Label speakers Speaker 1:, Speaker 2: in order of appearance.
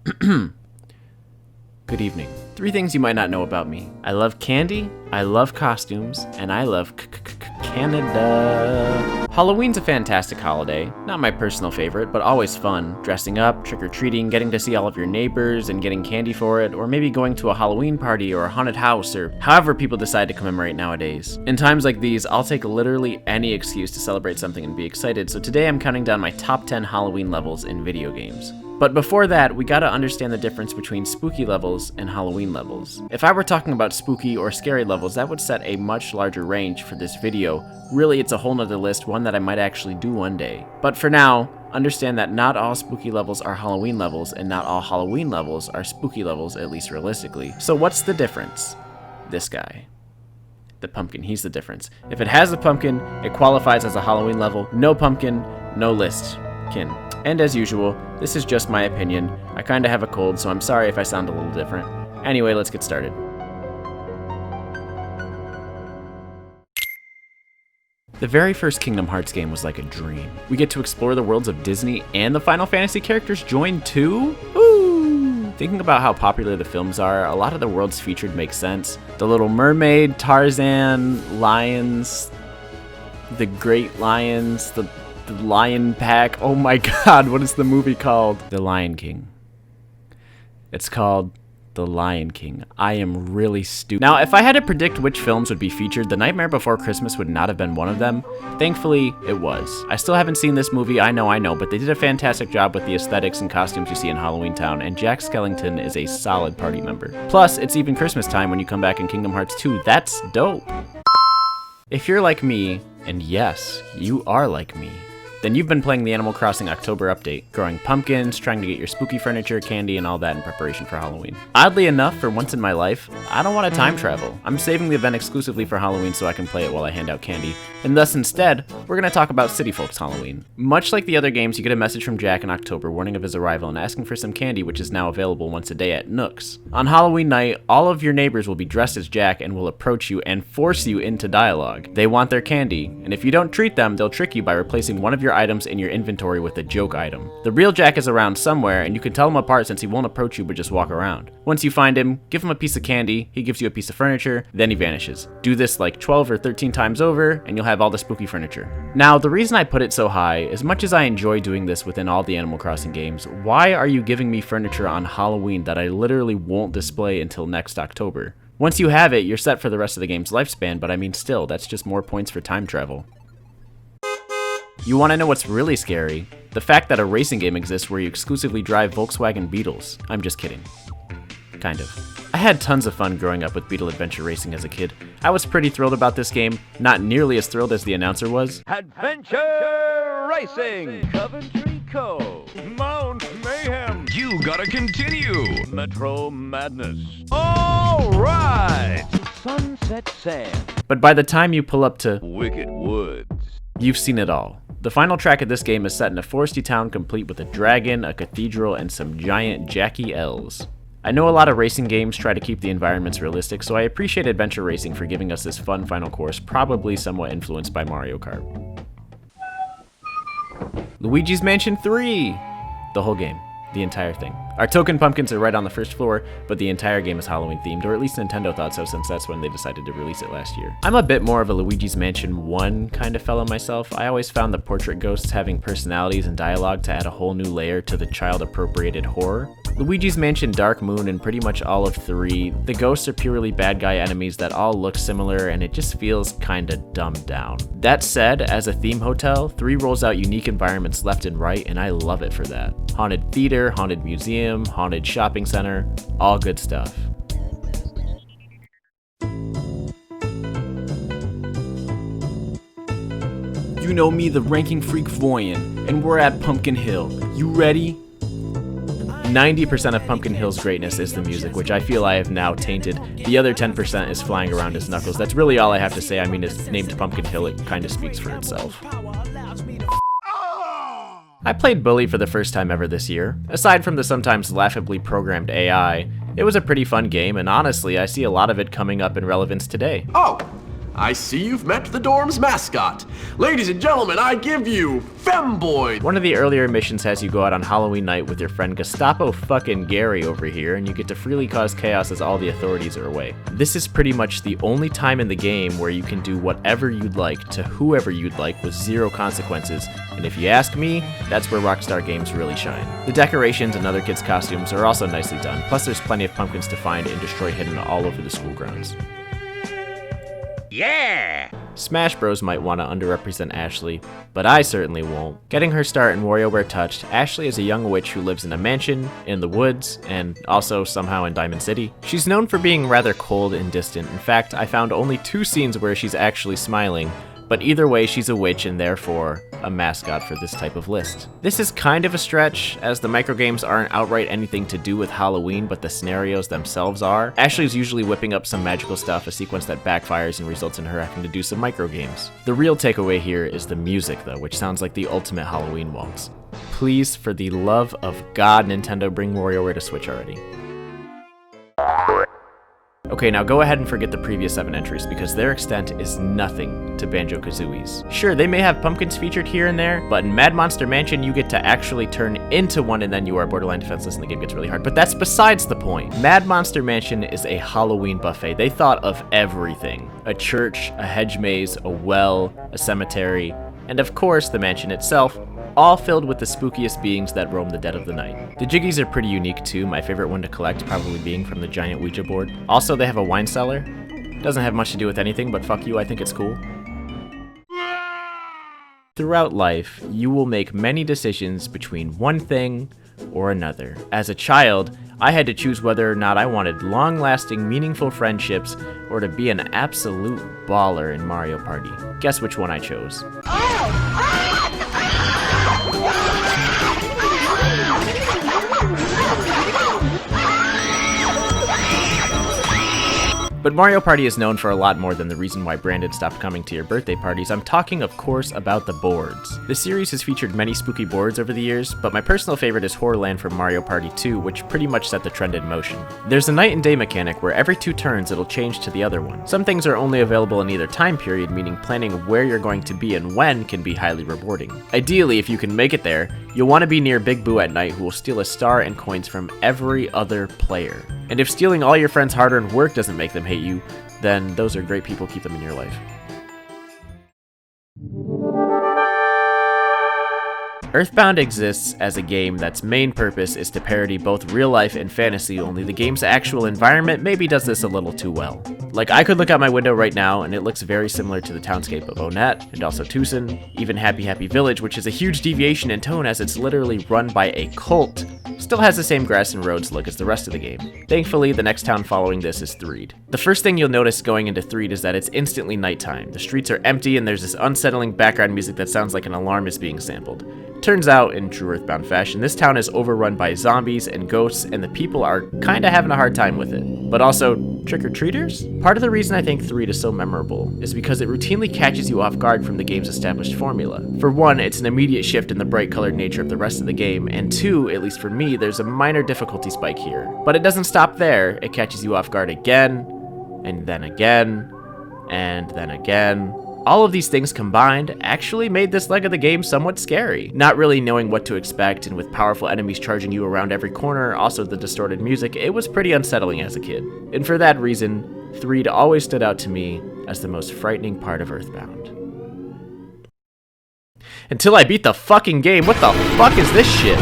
Speaker 1: Good evening. 3 things you might not know about me. I love candy, I love costumes, and I love Canada. Halloween's a fantastic holiday. Not my personal favorite, but always fun. Dressing up, trick-or-treating, getting to see all of your neighbors and getting candy for it, or maybe going to a Halloween party or a haunted house, or however people decide to commemorate nowadays. In times like these, I'll take literally any excuse to celebrate something and be excited, so today I'm counting down my top 10 Halloween levels in video games. But before that, we gotta understand the difference between spooky levels and Halloween levels. If I were talking about spooky or scary levels, that would set a much larger range for this video. Really, it's a whole nother list, one that I might actually do one day. But for now, understand that not all spooky levels are Halloween levels, and not all Halloween levels are spooky levels, at least realistically. So what's the difference? This guy. The pumpkin, he's the difference. If it has a pumpkin, it qualifies as a Halloween level. No pumpkin, no list. And as usual, this is just my opinion. I kinda have a cold, so I'm sorry if I sound a little different. Anyway, let's get started. The very first Kingdom Hearts game was like a dream. We get to explore the worlds of Disney, and the Final Fantasy characters join too? Woo! Thinking about how popular the films are, a lot of the worlds featured make sense. The Little Mermaid, Tarzan, lions, the Great Lions, the Lion Pack. Oh my god, what is the movie called? The Lion King. It's called The Lion King. I am really stupid. Now, if I had to predict which films would be featured, The Nightmare Before Christmas would not have been one of them. Thankfully, it was. I still haven't seen this movie, I know, but they did a fantastic job with the aesthetics and costumes you see in Halloweentown, and Jack Skellington is a solid party member. Plus, it's even Christmas time when you come back in Kingdom Hearts 2. That's dope. If you're like me, and yes, you are like me, then you've been playing the Animal Crossing October update, growing pumpkins, trying to get your spooky furniture, candy, and all that in preparation for Halloween. Oddly enough, for once in my life, I don't want to time travel. I'm saving the event exclusively for Halloween so I can play it while I hand out candy, and thus instead, we're going to talk about City Folks Halloween. Much like the other games, you get a message from Jack in October warning of his arrival and asking for some candy, which is now available once a day at Nook's. On Halloween night, all of your neighbors will be dressed as Jack and will approach you and force you into dialogue. They want their candy, and if you don't treat them, they'll trick you by replacing one of your items in your inventory with a joke item. The real Jack is around somewhere, and you can tell him apart since he won't approach you but just walk around. Once you find him, give him a piece of candy, he gives you a piece of furniture, then he vanishes. Do this like 12 or 13 times over, and you'll have all the spooky furniture. Now, the reason I put it so high, as much as I enjoy doing this within all the Animal Crossing games, why are you giving me furniture on Halloween that I literally won't display until next October? Once you have it, you're set for the rest of the game's lifespan, but I mean still, that's just more points for time travel. You want to know what's really scary? The fact that a racing game exists where you exclusively drive Volkswagen Beetles. I'm just kidding. Kind of. I had tons of fun growing up with Beetle Adventure Racing as a kid. I was pretty thrilled about this game, not nearly as thrilled as the announcer was.
Speaker 2: Adventure Racing! Coventry Cove! Mount Mayhem! You gotta continue! Metro Madness! Alright! Sunset Sand!
Speaker 1: But by the time you pull up to
Speaker 2: Wicked Woods,
Speaker 1: you've seen it all. The final track of this game is set in a foresty town complete with a dragon, a cathedral, and some giant Jackie L's. I know a lot of racing games try to keep the environments realistic, so I appreciate Adventure Racing for giving us this fun final course, probably somewhat influenced by Mario Kart. Luigi's Mansion 3! The whole game. The entire thing. Our token pumpkins are right on the first floor, but the entire game is Halloween themed, or at least Nintendo thought so since that's when they decided to release it last year. I'm a bit more of a Luigi's Mansion 1 kind of fellow myself. I always found the portrait ghosts having personalities and dialogue to add a whole new layer to the child-appropriated horror. Luigi's Mansion Dark Moon and pretty much all of 3, the ghosts are purely bad guy enemies that all look similar and it just feels kinda dumbed down. That said, as a theme hotel, 3 rolls out unique environments left and right and I love it for that. Haunted theater, haunted museum, haunted shopping center, all good stuff. You know me, the ranking freak Voyan, and we're at Pumpkin Hill. You ready? 90% of Pumpkin Hill's greatness is the music, which I feel I have now tainted. The other 10% is flying around his knuckles. That's really all I have to say. I mean, it's named Pumpkin Hill, it kind of speaks for itself. I played Bully for the first time ever this year. Aside from the sometimes laughably programmed AI, it was a pretty fun game, and honestly, I see a lot of it coming up in relevance today.
Speaker 3: Oh, I see you've met the dorm's mascot. Ladies and gentlemen, I give you Femboy.
Speaker 1: One of the earlier missions has you go out on Halloween night with your friend Gestapo fucking Gary over here, and you get to freely cause chaos as all the authorities are away. This is pretty much the only time in the game where you can do whatever you'd like to whoever you'd like with zero consequences, and if you ask me, that's where Rockstar Games really shine. The decorations and other kids' costumes are also nicely done, plus there's plenty of pumpkins to find and destroy hidden all over the school grounds.
Speaker 2: Yeah!
Speaker 1: Smash Bros might want to underrepresent Ashley, but I certainly won't. Getting her start in Warioware touched, Ashley is a young witch who lives in a mansion, in the woods, and also somehow in Diamond City. She's known for being rather cold and distant. In fact, I found only 2 scenes where she's actually smiling, but either way she's a witch and therefore a mascot for this type of list. This is kind of a stretch, as the microgames aren't outright anything to do with Halloween, but the scenarios themselves are. Ashley's usually whipping up some magical stuff, a sequence that backfires and results in her having to do some microgames. The real takeaway here is the music though, which sounds like the ultimate Halloween waltz. Please, for the love of God, Nintendo, bring Warioware to Switch already. Okay, now go ahead and forget the previous 7 entries because their extent is nothing to Banjo-Kazooie's. Sure, they may have pumpkins featured here and there, but in Mad Monster Mansion you get to actually turn into one and then you are borderline defenseless and the game gets really hard. But that's besides the point. Mad Monster Mansion is a Halloween buffet. They thought of everything. A church, a hedge maze, a well, a cemetery, and of course the mansion itself, all filled with the spookiest beings that roam the dead of the night. The Jiggies are pretty unique too, my favorite one to collect probably being from the giant Ouija board. Also, they have a wine cellar. Doesn't have much to do with anything, but fuck you, I think it's cool. Throughout life, you will make many decisions between one thing or another. As a child, I had to choose whether or not I wanted long-lasting, meaningful friendships or to be an absolute baller in Mario Party. Guess which one I chose. But Mario Party is known for a lot more than the reason why Brandon stopped coming to your birthday parties. I'm talking, of course, about the boards. The series has featured many spooky boards over the years, but my personal favorite is Horrorland from Mario Party 2, which pretty much set the trend in motion. There's a night and day mechanic where every 2 turns it'll change to the other one. Some things are only available in either time period, meaning planning where you're going to be and when can be highly rewarding. Ideally, if you can make it there, you'll want to be near Big Boo at night, who will steal a star and coins from every other player. And if stealing all your friends' hard-earned work doesn't make them hate you, then those are great people, keep them in your life. Earthbound exists as a game that's main purpose is to parody both real life and fantasy, only the game's actual environment maybe does this a little too well. Like, I could look out my window right now and it looks very similar to the townscape of Onett, and also Tucson, even Happy Happy Village, which is a huge deviation in tone as it's literally run by a cult, still has the same grass and roads look as the rest of the game. Thankfully, the next town following this is Threed. The first thing you'll notice going into Threed is that it's instantly nighttime. The streets are empty and there's this unsettling background music that sounds like an alarm is being sampled. Turns out, in true Earthbound fashion, this town is overrun by zombies and ghosts, and the people are kinda having a hard time with it. But also, trick-or-treaters? Part of the reason I think Threed is so memorable is because it routinely catches you off guard from the game's established formula. For one, it's an immediate shift in the bright-colored nature of the rest of the game, and 2, at least for me, there's a minor difficulty spike here. But it doesn't stop there, it catches you off guard again, and then again, and then again. All of these things combined actually made this leg of the game somewhat scary. Not really knowing what to expect, and with powerful enemies charging you around every corner, also the distorted music, it was pretty unsettling as a kid. And for that reason, Threed always stood out to me as the most frightening part of Earthbound. Until I beat the fucking game, what the fuck is this shit?